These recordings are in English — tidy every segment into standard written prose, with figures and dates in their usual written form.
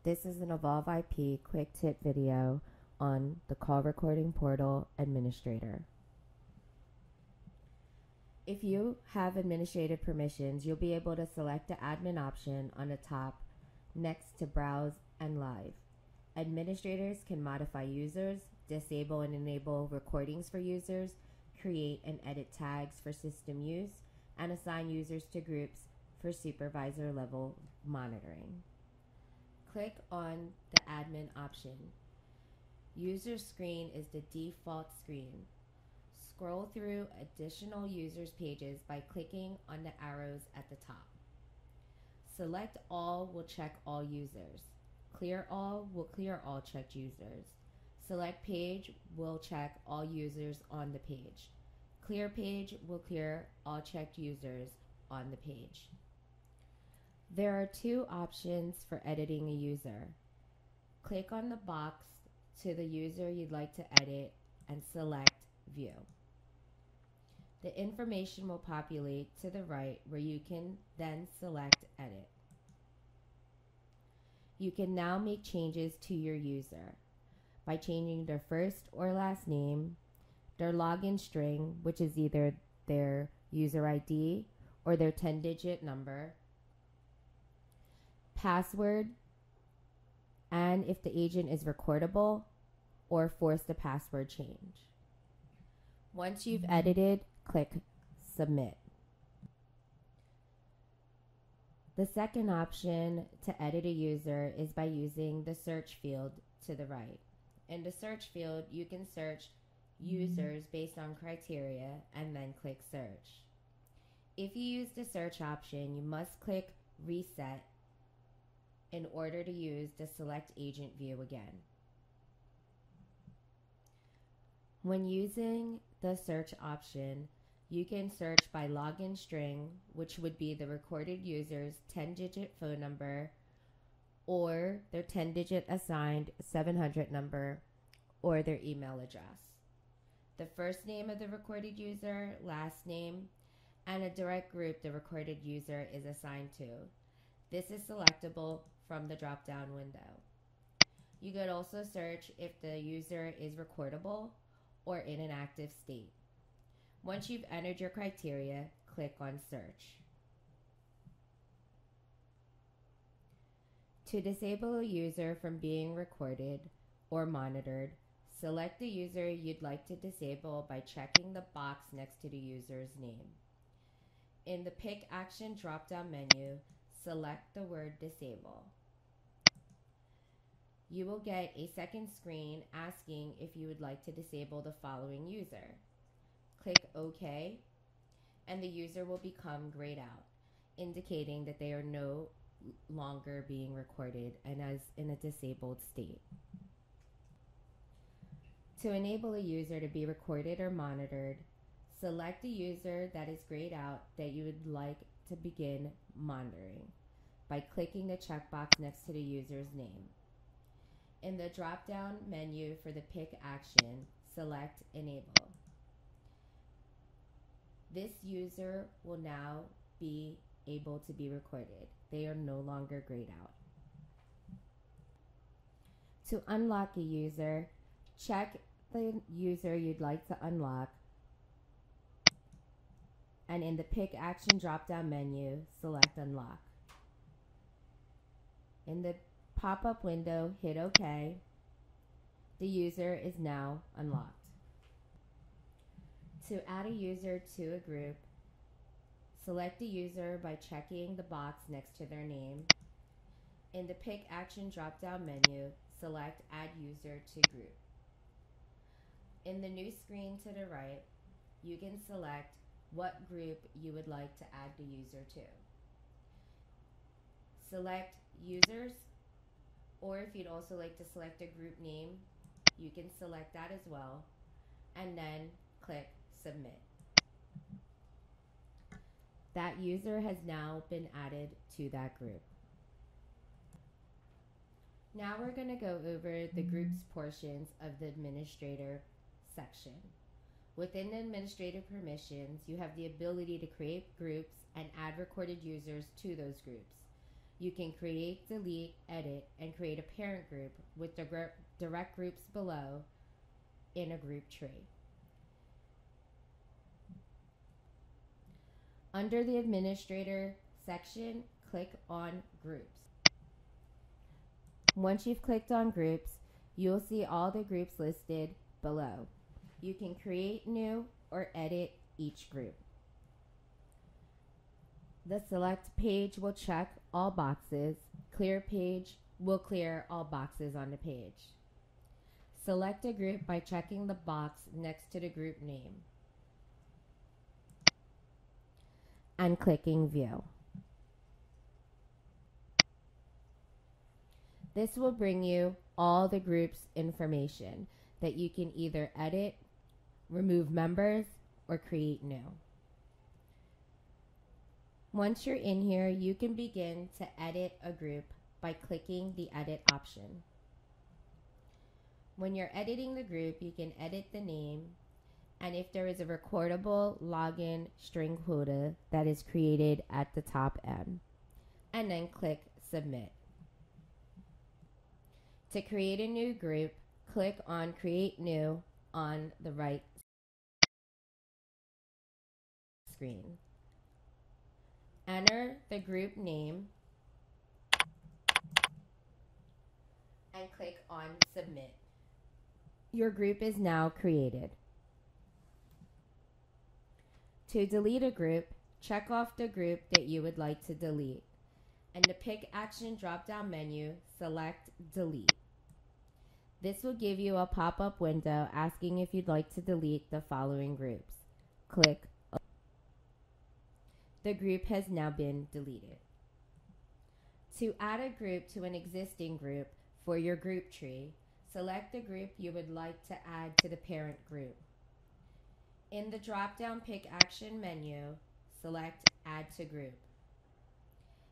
This is an Evolve IP quick tip video on the Call Recording Portal Administrator. If you have administrative permissions, you'll be able to select the admin option on the top next to Browse and Live. Administrators can modify users, disable and enable recordings for users, create and edit tags for system use, and assign users to groups for supervisor level monitoring. Click on the admin option. User screen is the default screen. Scroll through additional users pages by clicking on the arrows at the top. Select all will check all users. Clear all will clear all checked users. Select page will check all users on the page. Clear page will clear all checked users on the page. There are two options for editing a user. Click on the box to the user you'd like to edit and select View. The information will populate to the right where you can then select Edit. You can now make changes to your user by changing their first or last name, their login string, which is either their user ID or their 10-digit number, password, and if the agent is recordable, or force the password change. Once you've edited, click Submit. The second option to edit a user is by using the search field to the right. In the search field, you can search users based on criteria and then click Search. If you use the search option, you must click Reset in order to use the Select Agent view again. When using the search option, you can search by login string, which would be the recorded user's 10-digit phone number or their 10-digit assigned 700 number or their email address. The first name of the recorded user, last name, and a direct group the recorded user is assigned to. This is selectable from the drop-down window. You could also search if the user is recordable or in an active state. Once you've entered your criteria, click on Search. To disable a user from being recorded or monitored, select the user you'd like to disable by checking the box next to the user's name. In the Pick Action drop-down menu, select the word Disable. You will get a second screen asking if you would like to disable the following user. Click OK, and the user will become grayed out, indicating that they are no longer being recorded and is in a disabled state. To enable a user to be recorded or monitored, select the user that is grayed out that you would like to begin monitoring by clicking the checkbox next to the user's name. In the drop-down menu for the Pick Action, select Enable. This user will now be able to be recorded. They are no longer grayed out. To unlock a user, check the user you'd like to unlock, and in the Pick Action drop-down menu, select Unlock. In the pop-up window, hit OK. The user is now unlocked. To add a user to a group, select the user by checking the box next to their name. In the Pick Action drop-down menu, select Add User to Group. In the new screen to the right, you can select what group you would like to add the user to. Select Users, or if you'd also like to select a group name, you can select that as well, and then click Submit. That user has now been added to that group. Now we're going to go over the groups portions of the administrator section. Within the administrative permissions, you have the ability to create groups and add recorded users to those groups. You can create, delete, edit, and create a parent group with the direct groups below in a group tree. Under the Administrator section, click on Groups. Once you've clicked on Groups, you'll see all the groups listed below. You can create new or edit each group. The Select page will check all boxes. Clear page will clear all boxes on the page. Select a group by checking the box next to the group name and clicking View. This will bring you all the group's information that you can either edit, remove members, or create new. Once you're in here, you can begin to edit a group by clicking the Edit option. When you're editing the group, you can edit the name, and if there is a recordable login string quota that is created at the top end, and then click Submit. To create a new group, click on Create New on the right screen. Enter the group name and click on Submit. Your group is now created. To delete a group, check off the group that you would like to delete. In the Pick Action drop-down menu, select Delete. This will give you a pop-up window asking if you'd like to delete the following groups. Click OK. The group has now been deleted. To add a group to an existing group for your group tree, select the group you would like to add to the parent group. In the drop-down Pick Action menu, select Add to Group.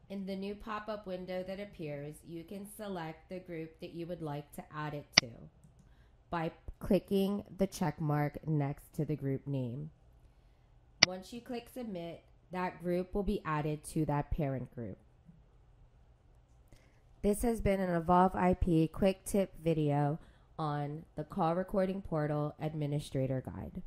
In the new pop-up window that appears, you can select the group that you would like to add it to by clicking the check mark next to the group name. Once you click Submit, that group will be added to that parent group. This has been an Evolve IP quick tip video on the Call Recording Portal Administrator Guide.